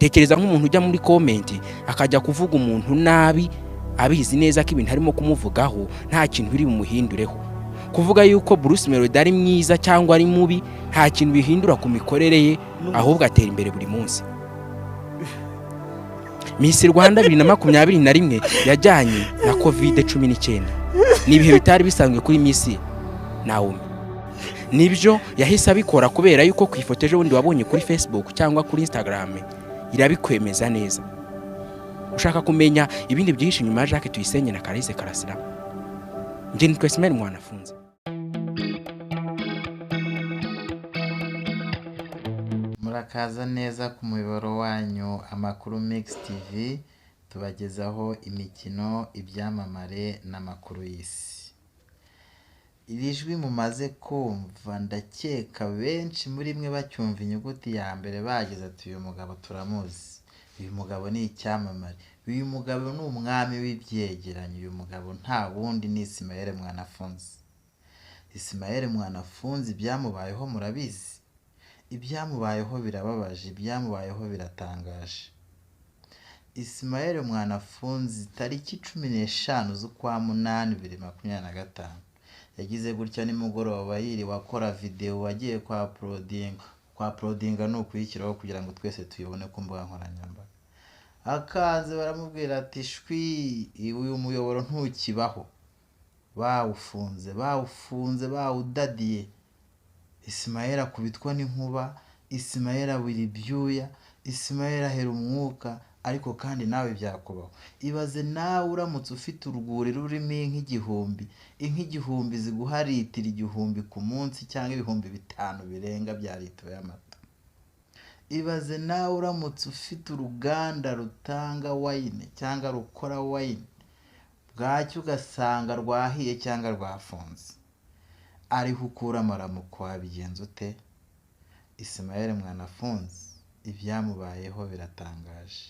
tekereza nk'umuntu ujya muri comment akajya kuvuga umuntu nabi abizi neza ko ibintu harimo kumuvugaho nta kintu biri bumuhindureho. Kuvuga yuko Bruce Melody ari mwiza cyangwa ari mubi nta kintu bihindura ku mikorere ye, ahubwo atera imbere buri munsi. Miss Rwanda 2021 yajyanye na COVID-19. Ni ibihe bitari bisanzwe kuri Miss Naomi. Nibyo yahise abikora kubera yuko kwifoteje wundi wabonye kuri Facebook cyangwa kuri Instagram irabikwemeza neza. Ushaka kumenya ibindi byihishe nyuma ya Jacques Tuyisenge na Kalise Karasira, nje nitwa Ismael Mwanafunzi. Murakaza neza ku muyoboro wanyu Amakuru Mix TV, tubagezaho imikino, ibyamamare n'amakuru y'isi. Iri jwi mumaze kumva ndakeka benshi muri mwe bacyumva inyuguti ya mbere bagize ati uyu mugabo turamuzi, uyu mugabo ni icyamamare, uyu mugabo ni umwami w'ibyegeranyo, uyu mugabo nta wundi ni Ismael Mwanafunzi. Ismael Mwanafunzi ibyamubayeho murabizi, ibyamubayeho birababaje, ibyamubayeho biratangaje. Ismael Mwanafunzi tariki 15 z'ukwa munani 2025 yagize gutya nimugoroba yiri wakora video wagiye kwa uploadinga no kuyikiraho kugira ngo twese tuyibone ku mbuga nkoranyambaga. Akaze baramubwira ati shwi uyu muyoboro ntukibaho, bawufunze bawudadiye. Ismael akubitwa n'inkuba, Ismael abira ibyuya, Ismael ahera umwuka, ariko kandi nawe byakubaho. Ibaze nawe uramutse ufite urwuri rurimo inka ziguha litiro 1000 ku munsi cyangwa 5000 birenga bya litiro y'amata. Ibaze nawe uramutse ufite uruganda rutanga wine cyangwa rukora wine, bwacyo ugasanga rwahiye cyangwa rwafunze, ariho ukura amaramuko wabigenza ute? Ismael Mwanafunzi ibyamubayeho biratangaje.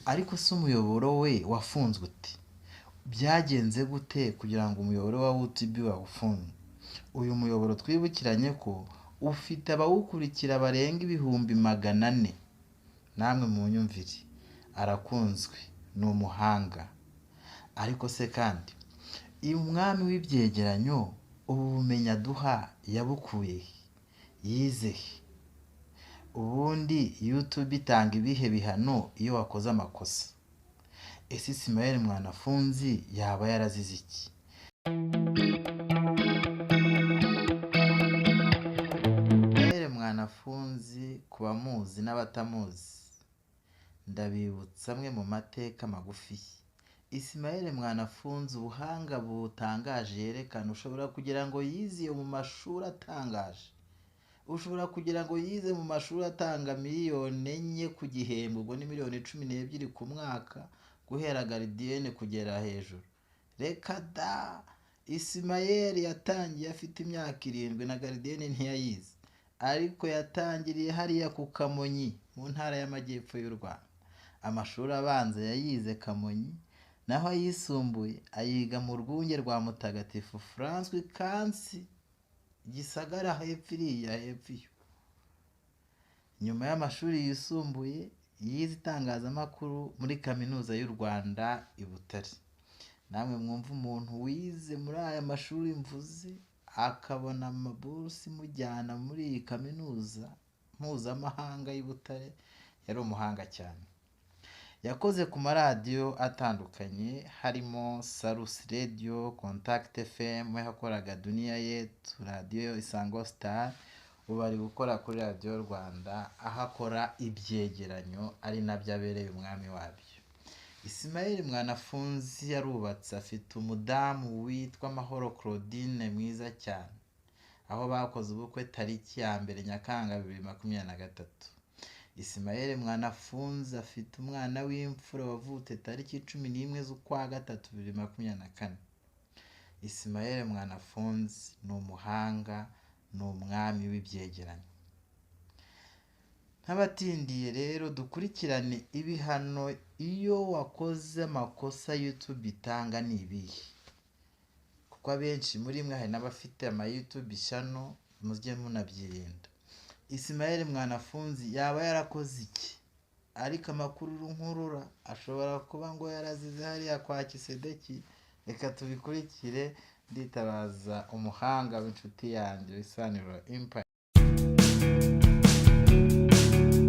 Ariko se umuyoboro we wafunzwe ute? Byagenze gute kugira ngo umuyoboro wa YouTube wawufunge? Uyu muyoboro twibukiranye ko ufite abawukurikira barenga 400,000. Namwe mu nyumvire, arakunzwe, ni umuhanga. Ariko se kandi uyu mwami w'ibyegeranyo ubu bumenyi aduha yabukuye he? Yize he? Ubundi YouTube itanga ibihe bihano iyo wakoze amakosa? Ese Ismael Mwanafunzi yaba yarazize iki? Ismael Mwanafunzi kuba muzi n'abatamuzi, ndabibutsa amwe mu mateka magufi. Ismael Mwanafunzi ubuhanga butangaje yerekana, ushobora kugira ngo yize mu mashuri atangaje, ushobora kugira ngo yize mu mashuri atanga miliyoni 4 ku gihembwe, ubwo ni miliyoni 12 ku mwaka, guhera gardienne kugera hejuru. Reka da, Ismael yatangiye afite imyaka 7 na gardienne ntiyayize, ariko yatangiriye hariya ku Kamonyi mu ntara y'Amajyepfo y'u Rwanda. Amashuri abanza yayize Kamonyi, naho ayisumbuye ayiga mu rwunge rwa Mutagatifu François Kansi Gisagara hepfo iyo. Nyuma y'amashuri yisumbuye yize itangazamakuru muri Kaminuza y'u Rwanda i Butare. Namwe mwumva umuntu wize muri aya mashuri mvuze akabona amabursi mujyana muri iyi kaminuza mpuzamahanga y'i Butare, yari umuhanga cyane. Yakoze ku maradiyo atandukanye harimo Salus Radio, Contact FM, yakoraga Dunia Yetu, Radio Isango Star, ubu ari gukora kuri Radio Rwanda aho akora ibyegeranyo ari nabyo abereye umwami wabyo. Ismael Mwanafunzi yarubatse, afite umudamu witwa Mahoro Claudine mwiza cyane, aho bakoze ubukwe tariki ya 1 Nyakanga 2023. Ismael Mwanafunzi afite umwana w'imfura wavutse tariki 11 z'ukwa gatatu 2024. Ismael Mwanafunzi ni umuhanga, ni umwami w'ibyegeranyo. Ntabatindiye rero dukurikirane ibihano iyo wakoze amakosa YouTube itanga nibihe, kuko abenshi muri mwe hari n'abafite ama YouTube channel, mujye munabyirinda. Ismael Mwanafunzi yaba yarakoze iki ariko amakuru nkurura ashobora kuba ngo yarazize hariya kwa Kisedeki. Reka tubikurikire nditabaza umuhanga w'inshuti yanjye Bisaniro Empire.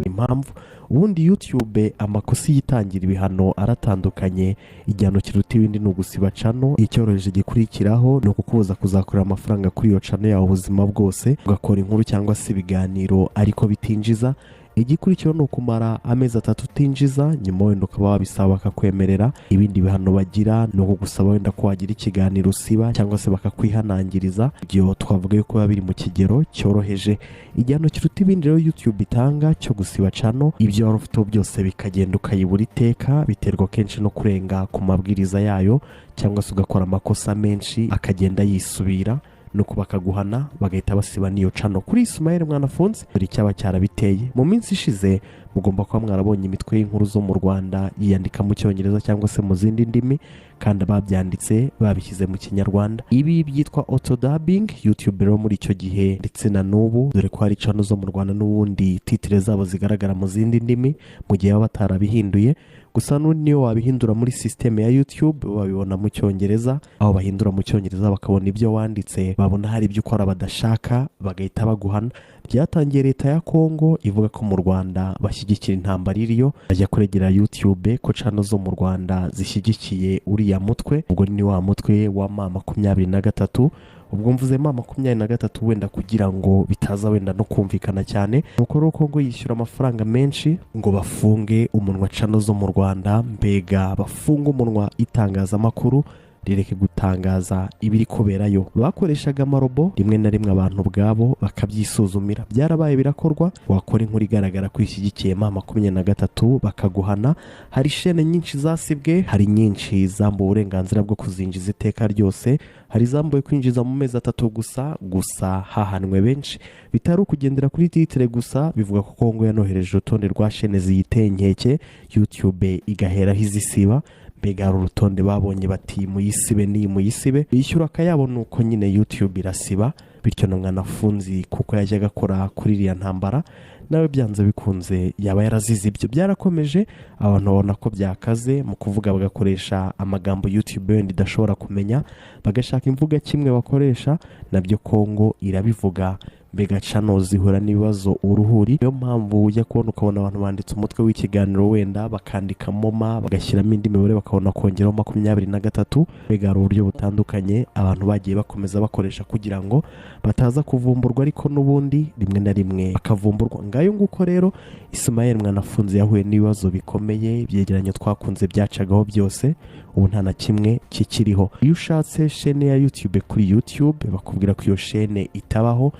impamvu ubundi YouTube amakosa yitangira ibihano aratandukanye. igihano kiruta ibindi ni ugusiba cano. icyoroheje gikurikiraho ni ukukubuza kuzakorera amafaranga kuri iyo cano yawe ubuzima bwose, ugakora inkuru cyangwa se ibiganiro ariko bitinjiza. igikurikiraho ni ukumara amezi 3 utinjiza, nyuma wenda ukaba wabisaba bakakwemerera. ibindi bihano bagira ni ukugusaba wenda ko wagira ikiganiro usiba cyangwa se bakakwihanangiriza. ibyo twavuga yuko biba biri mu kigero cyoroheje. igihano kiruta ibindi rero YouTube itanga cyo gusiba cano, ibyo wari ufiteho byose bikagenda ukayibura iteka, biterwa kenshi no kurenga ku mabwiriza yayo cyangwa se ugakora amakosa menshi akagenda yisubira, nuko bakaguhana bagahita basiba niyo cano. Kuri Ismael Mwanafunzi dore icyaba cyarabiteye. mu minsi ishize mugomba kuba mwarabonye imitwe y'inkuru zo mu Rwanda yiyandika mu Cyongereza cyangwa se mu zindi ndimi, kandi ababyanditse babishyize mu Kinyarwanda. ibi byitwa autodubbing. YouTube rero muri icyo gihe ndetse na n'ubu, dore ko hari cano zo mu Rwanda n'ubundi titire zabo zigaragara mu zindi ndimi mu gihe baba batarabihinduye. gusa n'undi niyo wabihindura muri system ya YouTube babibona mu Cyongereza, aho bahindura mu Cyongereza bakabona ibyo wanditse, babona hari ibyo ukora badashaka bagahita baguhana. byatangiye leta ya Kongo ivuga ko mu Rwanda bashyigikira intambara iriyo, bajya kuregera YouTube ko cano zo mu Rwanda zishyigikiye uriya mutwe. ubwo ni wa mutwe wa M23. ubwo mvuze M23 wenda kugira ngo bitaza wenda no kumvikana cyane, nuko rero Kongo yishyura amafaranga menshi ngo bafunge umunwa cano zo mu Rwanda, mbega bafunga umunwa itangazamakuru rireke gutangaza ibiri kuberayo. bakoreshaga amarobo, rimwe na rimwe abantu ubwabo bakabyisuzumira. byarabaye birakorwa, wakora inkuru igaragara ko ishyigikiye M23 bakaguhana. hari shene nyinshi zasibwe, hari nyinshi zambuwe uburenganzira bwo kuzinjiza iteka ryose, hari zambuwe kwinjiza mu mezi 3 gusa hahanwe benshi. bitari ukugendera kuri titire gusa, bivuga ko Kongo yanohereje urutonde rwa shene ziyiteye inkeke, YouTube igaheraho izisiba. mbega hari urutonde babonye bati muyisibe ni muyisibe, yishyura akayabo, nuko nyine YouTube irasiba. bityo na Mwanafunzi kuko yajyaga akora kuri iriya ntambara, nawe byanze bikunze yaba yarazize. ibyo byarakomeje, abantu babona ko byakaze mu kuvuga, bagakoresha amagambo YouTube wenda idashobora kumenya, bagashaka imvuga kimwe bakoresha, nabyo Kongo irabivuga. mbega cano zihura n'ibibazo uruhuri. niyo mpamvu ujya kubona ukabona abantu banditse umutwe w'ikiganiro wenda bakandika moma, bagashyiramo indi mibare bakabona kongeraho 23. mbega hari uburyo butandukanye abantu bagiye bakomeza bakoresha kugira ngo bataza kuvumburwa, ariko n'ubundi rimwe na rimwe bakavumburwa. ngayo nguko rero Ismael Mwanafunzi yahuye n'ibibazo bikomeye. ibyegeranyo twakunze byacagaho byose, ubu nta na kimwe kikiriho. iyo ushatse shene ya YouTube kuri YouTube bakubwira ko iyo shene itabaho.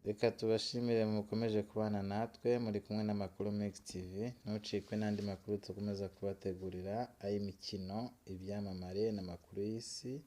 Reka tubashimire mukomeje kubana natwe, muri kumwe n'Amakuru Mix TV. ntucikwe n'andi makuru tukomeza kubategurira, ay'imikino, ibyamamare n'amakuru y'isi.